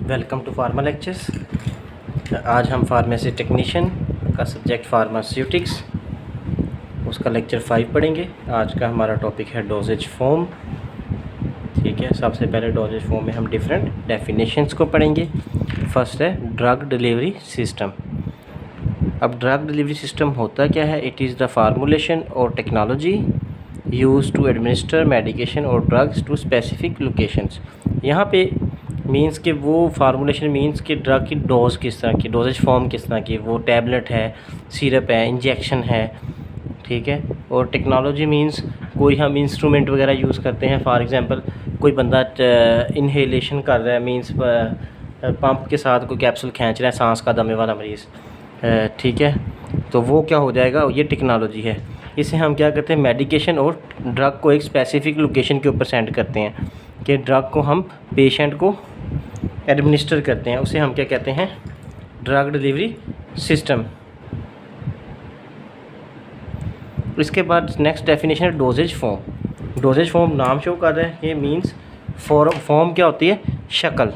Welcome to pharma lectures. आज हम pharmacy technician का सब्जेक्ट फार्मास्यूटिक्स उसका लेक्चर 5 पढ़ेंगे। आज का हमारा टॉपिक है डोजेज फॉर्म। ठीक है, सबसे पहले डोजेज फॉर्म में हम डिफरेंट डेफिनेशंस को पढ़ेंगे। फर्स्ट है ड्रग डिलीवरी सिस्टम। अब ड्रग डिलीवरी सिस्टम होता क्या है? इट इज़ द फार्मूलेशन और technology use to administer medication और ड्रग्स टू स्पेसिफिक लोकेशंस। यहाँ पे मींस के वो फार्मूलेशन मींस कि ड्रग की डोज किस तरह की, डोजेज फॉर्म किस तरह की, वो टैबलेट है, सिरप है, इंजेक्शन है। ठीक है, और टेक्नोलॉजी मींस कोई हम इंस्ट्रूमेंट वगैरह यूज़ करते हैं। फॉर एग्जांपल कोई बंदा इनहेलेशन कर रहा है, मींस पंप के साथ कोई कैप्सूल खींच रहा है, सांस का दमे वाला मरीज़। ठीक है, तो वो क्या हो जाएगा, ये टेक्नोलॉजी है। इसे हम क्या करते हैं, मेडिकेशन और ड्रग को एक स्पेसिफिक लोकेशन के ऊपर सेंड करते हैं कि ड्रग को हम पेशेंट को एडमिनिस्टर करते हैं, उसे हम क्या कहते हैं, ड्रग डिलीवरी सिस्टम। इसके बाद नेक्स्ट डेफिनेशन है डोजेज फॉर्म। डोजेज फॉर्म नाम शो कर रहा है, ये मींस फॉर्म क्या होती है, शक्ल।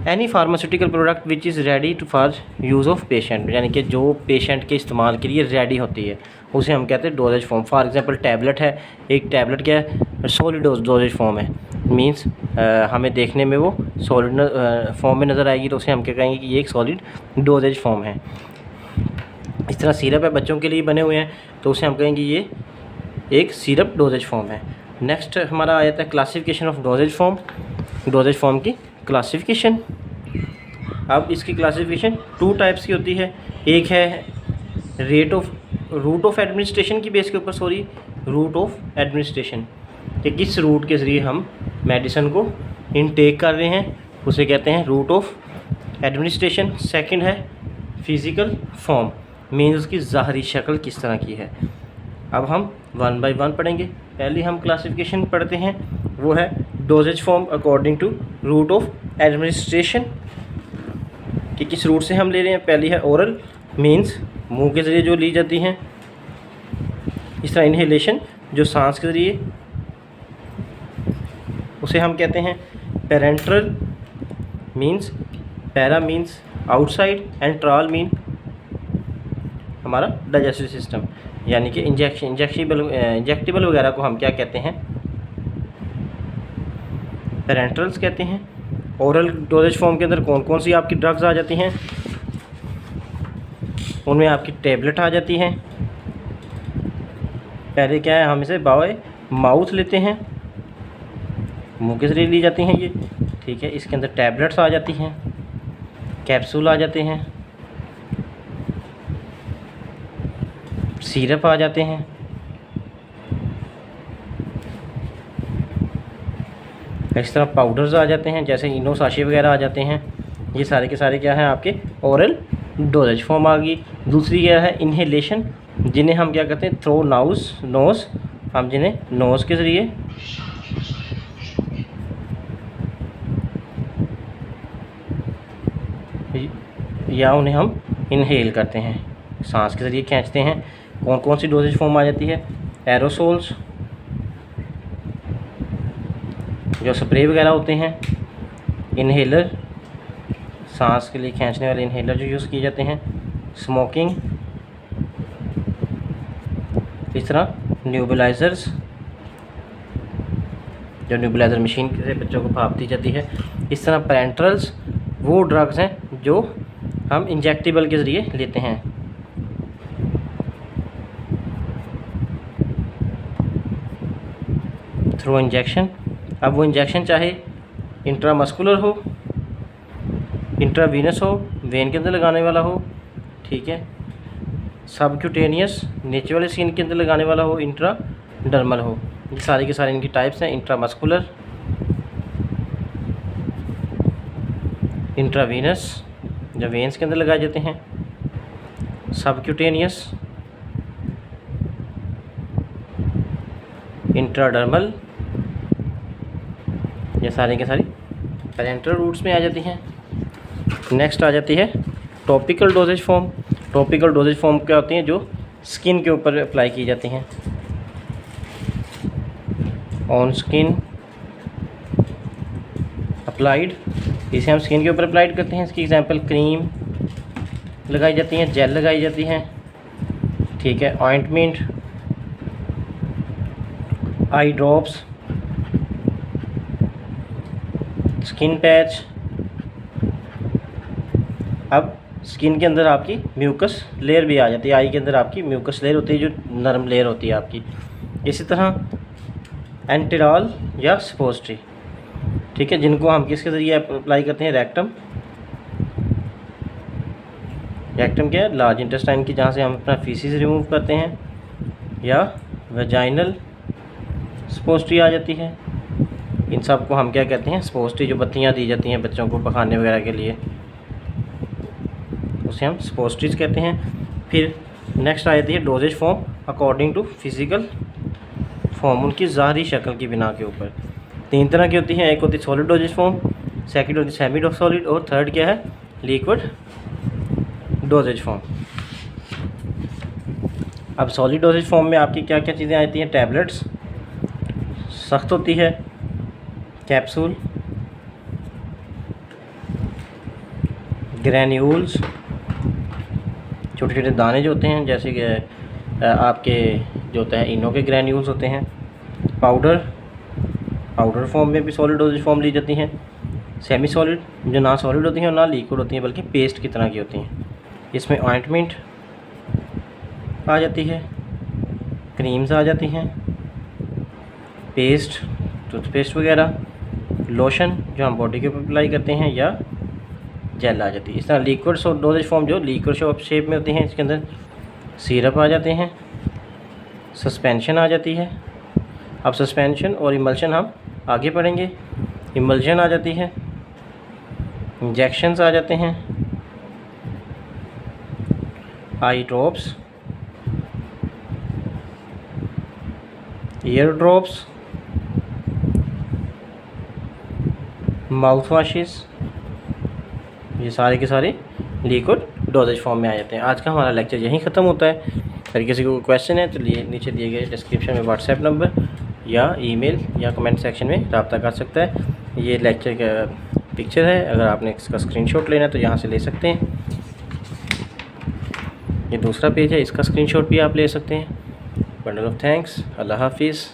Any pharmaceutical product which is ready to for use of patient, यानी कि जो पेशेंट के इस्तेमाल के लिए रेडी होती है, उसे हम कहते हैं doses form. For example tablet है, एक टैबलेट क्या है, सॉलिड डोजेज फॉर्म है। मींस हमें देखने में वो सॉलिड फॉर्म में नज़र आएगी, तो उसे हम क्या कहेंगे कि ये एक सॉलिड डोजेज फॉर्म है। इस तरह सिरप है, बच्चों के लिए बने हुए हैं, तो उसे हम कहेंगे ये एक सिरप डोजेज फॉर्म है। नेक्स्ट हमारा आ जाता है classification of doses form. Doses form की क्लासिफिकेशन। अब इसकी क्लासिफिकेशन 2 टाइप्स की होती है। एक है रूट ऑफ एडमिनिस्ट्रेशन की बेस के ऊपर, रूट ऑफ एडमिनिस्ट्रेशन, कि किस रूट के ज़रिए हम मेडिसिन को इनटेक कर रहे हैं, उसे कहते हैं रूट ऑफ एडमिनिस्ट्रेशन। सेकंड है फिज़िकल फॉर्म, मीन्स उसकी ज़ाहरी शक्ल किस तरह की है। अब हम 1 बाय 1 पढ़ेंगे। पहली हम क्लासिफिकेशन पढ़ते हैं, वो है doses form according to route of administration, कि किस रूट से हम ले रहे हैं। पहली है ओरल, मीन्स मुंह के ज़रिए जो ली जाती हैं। इस तरह इनहेलेशन, जो सांस के ज़रिए, उसे हम कहते हैं parenteral, means para means outside and ट्राल मीन हमारा डाइजेस्टिव सिस्टम, यानी कि इंजेक्टेबल वगैरह को हम क्या कहते हैं, पेरेंट्रल्स कहते हैं। ओरल डोजेज फॉर्म के अंदर कौन कौन सी आपकी ड्रग्स आ जाती हैं, उनमें आपकी टैबलेट आ जाती हैं। पहले क्या है, हम इसे बाय माउथ लेते हैं, मुंह के ज़रिए ली जाती हैं ये। ठीक है, इसके अंदर टैबलेट्स आ जाती हैं, कैप्सूल आ जाते हैं, सिरप आ जाते हैं। इस तरह पाउडर्स आ जाते हैं, जैसे इनो साशे वगैरह आ जाते हैं। ये सारे के सारे क्या हैं, आपके ओरल डोजेज फॉर्म आ गई। दूसरी क्या है, इनहेलेशन, जिन्हें हम क्या कहते हैं, थ्रो नोज़, हम जिन्हें नोज़ के ज़रिए या उन्हें हम इनहेल करते हैं, सांस के ज़रिए खींचते हैं। कौन कौन सी डोजेज फॉर्म आ जाती है, एरोसोल्स, जो स्प्रे वगैरह होते हैं, इनहेलर, सांस के लिए खींचने वाले इनहेलर जो यूज़ किए जाते हैं, स्मोकिंग, इस तरह न्यूबलाइज़र्स, जो न्यूबलाइज़र मशीन से बच्चों को भाप दी जाती है। इस तरह पेरेंट्रल्स वो ड्रग्स हैं जो हम इंजेक्टेबल के ज़रिए लेते हैं। थ्रू इंजेक्शन, अब वो इंजेक्शन चाहे इंट्रामस्कुलर हो, इंट्रावीनस हो, वेन के अंदर लगाने वाला हो, ठीक है, सबक्यूटेनियस नीचे वाले स्किन के अंदर लगाने वाला हो, इंट्राडर्मल हो। ये सारे के सारे इनकी टाइप्स हैं, इंट्रामस्कुलर, इंट्रावीनस जो वेन्स के अंदर लगाए जाते हैं, सबक्यूटेनियस, इंट्राडर्मल, ये सारे के सारी पेरेंटल रूट्स में आ जाती हैं। नेक्स्ट आ जाती है topical doses form. Topical doses form क्या होती हैं, जो स्किन के ऊपर अप्लाई की जाती हैं, ऑन स्किन अप्लाइड, इसे हम स्किन के ऊपर अप्लाइड करते हैं। इसकी एग्जांपल क्रीम लगाई जाती हैं, जेल लगाई जाती हैं, ठीक है, ointment, eye drops, skin patch. अब स्किन के अंदर आपकी म्यूकस लेयर भी आ जाती है, आई के अंदर आपकी म्यूकस लेयर होती है जो नरम लेयर होती है आपकी। इसी तरह एंटेरॉल या सपोस्ट्री, ठीक है, जिनको हम किसके ज़रिए अप्लाई करते हैं, रेक्टम। रेक्टम क्या है, लार्ज इंटेस्टाइन की, जहाँ से हम अपना फीसिस रिमूव करते हैं, या वेजाइनल सपोस्ट्री आ जाती है। इन सब को हम क्या कहते हैं, सपोस्ट्री, जो बत्तियाँ दी जाती हैं बच्चों को पखाने वगैरह के लिए, उसे हम सपोस्ट्रीज कहते हैं। फिर नेक्स्ट आ जाती है doses form according to physical form, उनकी ज़ाहरी शक्ल की बिना के ऊपर। 3 तरह की होती हैं, एक होती है सॉलिड डोजेज फॉर्म, सेकंड होती है सेमी सॉलिड, और थर्ड क्या है, लिक्विड डोजेज फॉर्म। अब सॉलिड डोजेज फॉर्म में आपकी क्या क्या चीज़ें आती हैं, टैबलेट्स सख्त होती है, कैप्सूल, ग्रैन्यूल्स छोटे छोटे दाने जो होते हैं, जैसे कि आपके जो होता है इनो के ग्रैन्यूल्स होते हैं, पाउडर फॉर्म में भी सॉलिड डोजेज फॉर्म ली जाती हैं, सेमी सॉलिड जो ना सॉलिड होती हैं और ना लिक्विड होती हैं बल्कि पेस्ट की तरह की होती हैं। इसमें ऑइंटमेंट आ जाती है, क्रीम्स आ जाती हैं, पेस्ट, टूथपेस्ट वगैरह, लोशन जो हम बॉडी के ऊपर अप्लाई करते हैं, या जेल आ जाती है। इस तरह लिक्विड डोजेज फॉर्म जो लिक्विड शेप में होती हैं, इसके अंदर सिरप आ जाते हैं, सस्पेंशन आ जाती है। अब सस्पेंशन और इमल्शन हम आगे पढ़ेंगे। इमल्शन आ जाती है, इंजेक्शंस आ जाते हैं, eye drops, ear drops, mouth washes, ये सारे के सारे लिक्विड डोजेज फॉर्म में आ जाते हैं। आज का हमारा लेक्चर यहीं ख़त्म होता है। अगर किसी को क्वेश्चन है तो नीचे दिए गए डिस्क्रिप्शन में व्हाट्सएप नंबर या ईमेल या कमेंट सेक्शन में रब्ता कर सकता है। ये लेक्चर का पिक्चर है, अगर आपने इसका स्क्रीनशॉट लेना है तो यहाँ से ले सकते हैं। ये दूसरा पेज है, इसका स्क्रीनशॉट भी आप ले सकते हैं। बंडल ऑफ थैंक्स, अल्लाह हाफिज़।